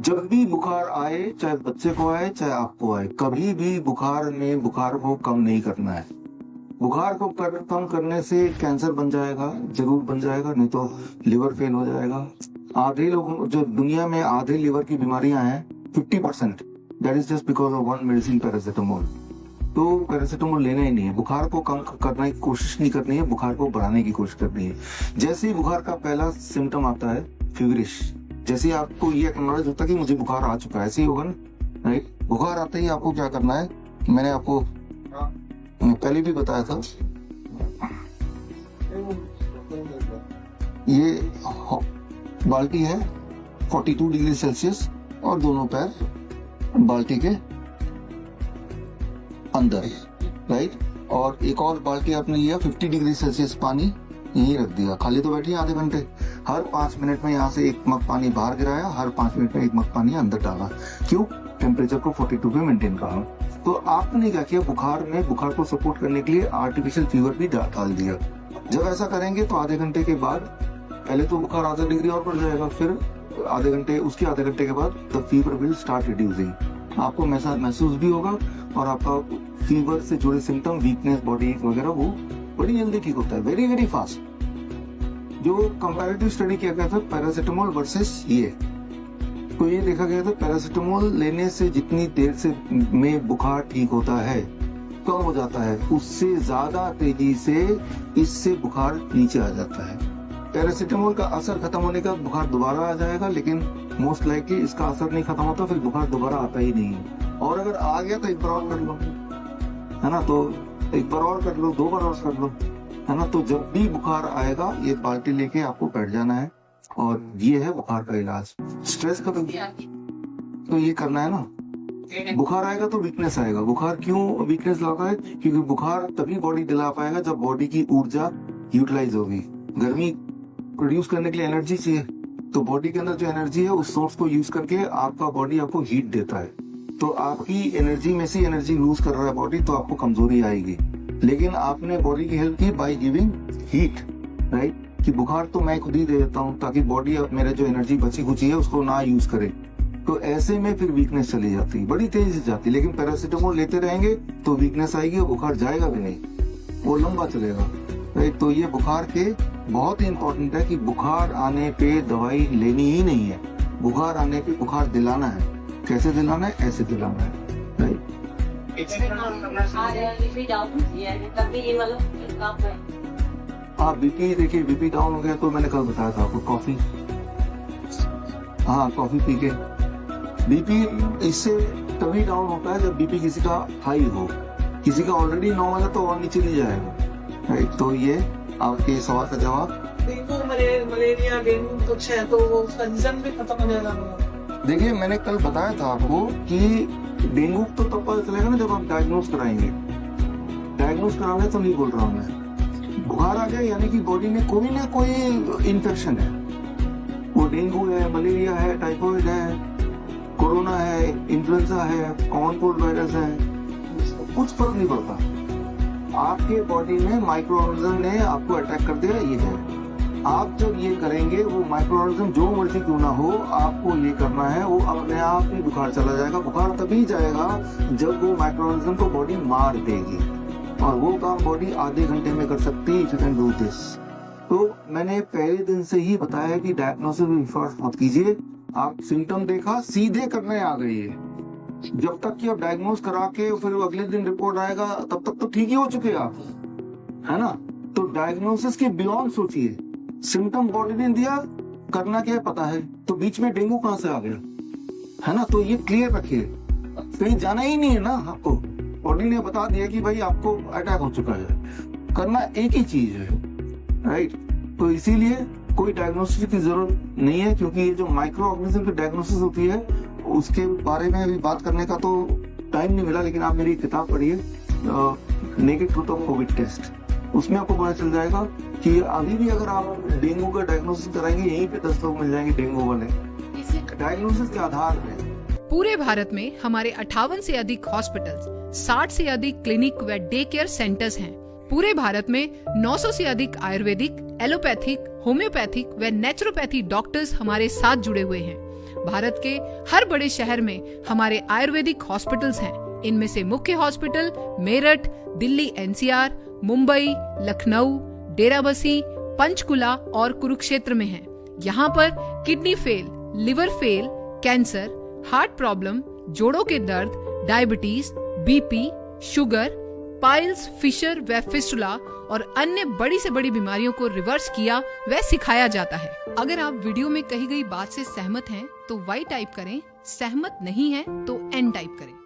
जब भी बुखार आए, चाहे बच्चे को आए चाहे आपको आए, कभी भी बुखार को कम नहीं करना है। बुखार को कम करने से कैंसर बन जाएगा, जरूर बन जाएगा, नहीं तो लिवर फेल हो जाएगा। आधे लोग जो दुनिया में आधे लिवर की बीमारियां हैं 50%, that is just because of one medicine paracetamol. तो पैरासिटामोल लेना ही नहीं है, बुखार को कम करने की कोशिश नहीं करनी है, बुखार को बढ़ाने की कोशिश करनी है। जैसे ही बुखार का पहला सिम्टम आता है फीवरिश, जैसे आपको ये एक्नॉलेज होता है कि मुझे बुखार आ चुका है, ऐसे ही होगा ना, राइट। बुखार आते ही आपको क्या करना है, मैंने आपको पहले भी बताया था, ये बाल्टी है 42 डिग्री सेल्सियस और दोनों पैर बाल्टी के अंदर, राइट। और एक और बाल्टी आपने लिया 50 डिग्री सेल्सियस पानी, यही रख दिया, खाली तो बैठिए आधे घंटे। हर 5 मिनट में यहाँ से एक मग पानी बाहर गिराया, हर 5 मिनट में एक मग पानी अंदर डाला। क्यों? टेम्परेचर को 42 पे मेंटेन करना। तो आपने क्या किया, बुखार को सपोर्ट करने के लिए आर्टिफिशियल फीवर भी डाल दिया। जब ऐसा करेंगे तो आधे घंटे के बाद, पहले तो बुखार आधा डिग्री और बढ़ जाएगा, फिर आधे घंटे के बाद the fever will start reducing. आपको महसूस भी होगा और आपका फीवर से जुड़े सिम्टम, वीकनेस, बॉडी एक वगैरह, वो बड़ी जल्दी ठीक होता है, वेरी वेरी फास्ट। जो कंपैरेटिव स्टडी किया गया था पैरासिटामोल वर्सेस ये, तो ये देखा गया था पैरासिटामोल लेने से जितनी देर से में बुखार ठीक होता है, कम हो जाता है, उससे ज्यादा तेजी से इससे बुखार नीचे आ जाता है। पैरासिटामोल का असर खत्म होने का बुखार दोबारा आ जाएगा, लेकिन मोस्ट लाइकली इसका असर नहीं खत्म होता, फिर बुखार दोबारा आता ही नहीं है। और अगर आ गया तो एक बार और कर लो, है ना, तो एक बार और कर लो, 2 बार और कर लो, है ना। तो जब भी बुखार आएगा ये बाल्टी लेके आपको बैठ जाना है, और ये है बुखार का इलाज। स्ट्रेस का तो ये करना है ना। बुखार आएगा तो वीकनेस आएगा। बुखार क्यों वीकनेस लाता है? क्योंकि बुखार तभी बॉडी दिला पाएगा जब बॉडी की ऊर्जा यूटिलाइज होगी। गर्मी प्रोड्यूस करने के लिए एनर्जी चाहिए, तो बॉडी के अंदर जो एनर्जी है उस सोर्स को यूज करके आपका बॉडी आपको हीट देता है। तो आपकी एनर्जी में से एनर्जी लूज कर रहा है बॉडी, तो आपको कमजोरी आएगी। लेकिन आपने बॉडी की हेल्प की बाय गिविंग हीट, राइट, कि बुखार तो मैं खुद ही दे देता हूँ ताकि बॉडी मेरे जो एनर्जी बची खुची है उसको ना यूज करे। तो ऐसे में फिर वीकनेस चली जाती है, बड़ी तेजी से जाती है। लेकिन पैरासिटामोल लेते रहेंगे तो वीकनेस आएगी और बुखार जाएगा भी नहीं, वो लंबा चलेगा, राइट। तो ये बुखार के बहुत ही इंपॉर्टेंट है कि बुखार आने पे दवाई लेनी ही नहीं है। बुखार आने पे बुखार दिलाना है। कैसे दिलाना है? ऐसे दिलाना है, राइट। हाँ, बीपी देखिए, बीपी डाउन हो गया तो मैंने कल बताया था आपको, कॉफी, हाँ कॉफी पी के। बीपी इससे तभी डाउन होता है जब बीपी किसी का हाई हो, किसी का ऑलरेडी नॉर्मल है तो और नीचे नहीं जाएगा, राइट। तो ये आपके सवाल का जवाब। मलेरिया, डेंगू कुछ है तो वो उसका रीजन भी खत्म हो जाएगा। देखिए, मैंने कल बताया था आपको कि डेंगू तो तब पता चलेगा ना जब आप डायग्नोस कराएंगे। डायग्नोस कराने तो नहीं बोल रहा हूँ मैं। बुखार आ गया यानी कि बॉडी में कोई ना कोई इन्फेक्शन है, वो डेंगू है, मलेरिया है, टाइफाइड है, कोरोना है, इन्फ्लुएंजा है, कॉमन कोल्ड वायरस है, कुछ फर्क नहीं पड़ता। आपके बॉडी में माइक्रो ऑर्गेनिज्म ने आपको अटैक कर दिया, ये है। आप जब ये करेंगे, वो माइक्रो ऑर्गेनिज्म जो मर्जी क्यों ना हो, आपको ये करना है, वो अपने आप ही बुखार चला जाएगा। बुखार तभी जाएगा जब वो माइक्रो ऑर्गेनिज्म को बॉडी मार देगी, और वो काम बॉडी आधे घंटे में कर सकती है, if you can do this. तो मैंने पहले दिन से ही बताया कि डायग्नोसिस में विश्वास मत कीजिए। आप सिम्टम देखा, सीधे करने आ गई है। जब तक कि आप डायग्नोस करा के फिर अगले दिन रिपोर्ट आएगा, तब तक तो ठीक ही हो चुके आप, है ना। तो डायग्नोसिस के बियॉन्ड सोचिए। सिम्टम बॉडी ने दिया, करना क्या है पता है, तो बीच में डेंगू कहां से आ गया, है ना। तो ये क्लियर रखिए, कहीं जाना ही नहीं है ना आपको। बॉडी ने बता दिया कि भाई आपको अटैक हो चुका है, करना एक ही चीज है, राइट। तो इसीलिए कोई डायग्नोसिस की जरूरत नहीं है, क्योंकि ये जो माइक्रो ऑर्गेनिज्म की डायग्नोसिस होती है उसके बारे में अभी बात करने का तो टाइम नहीं मिला। लेकिन आप मेरी किताब पढ़िए, naked truth of Covid test, उसमें आपको पता चल जाएगा कि अभी भी अगर आप डेंगू का डायग्नोसिस कराएंगे, यहीं पे 10 लोग मिल जाएंगे डेंगू वाले, डायग्नोसिस के आधार पे। पूरे भारत में हमारे 58 से अधिक हॉस्पिटल्स, 60 से अधिक क्लिनिक व डे केयर सेंटर्स हैं। पूरे भारत में 900 से अधिक आयुर्वेदिक, एलोपैथिक, होम्योपैथिक व नेचुरोपैथी डॉक्टर्स हमारे साथ जुड़े हुए हैं। भारत के हर बड़े शहर में हमारे आयुर्वेदिक हॉस्पिटल्स हैं। इनमें से मुख्य हॉस्पिटल मेरठ, दिल्ली एनसीआर, मुंबई, लखनऊ, डेराबसी, पंचकुला और कुरुक्षेत्र में हैं। यहाँ पर kidney fail, liver fail, cancer, heart problem, जोड़ों के दर्द, diabetes, BP, sugar, piles, fissure व फिस्टुला और अन्य बड़ी से बड़ी बीमारियों को रिवर्स किया व सिखाया जाता है। अगर आप वीडियो में कही गई बात से सहमत हैं तो Y टाइप करें, सहमत नहीं हैं तो N टाइप करें।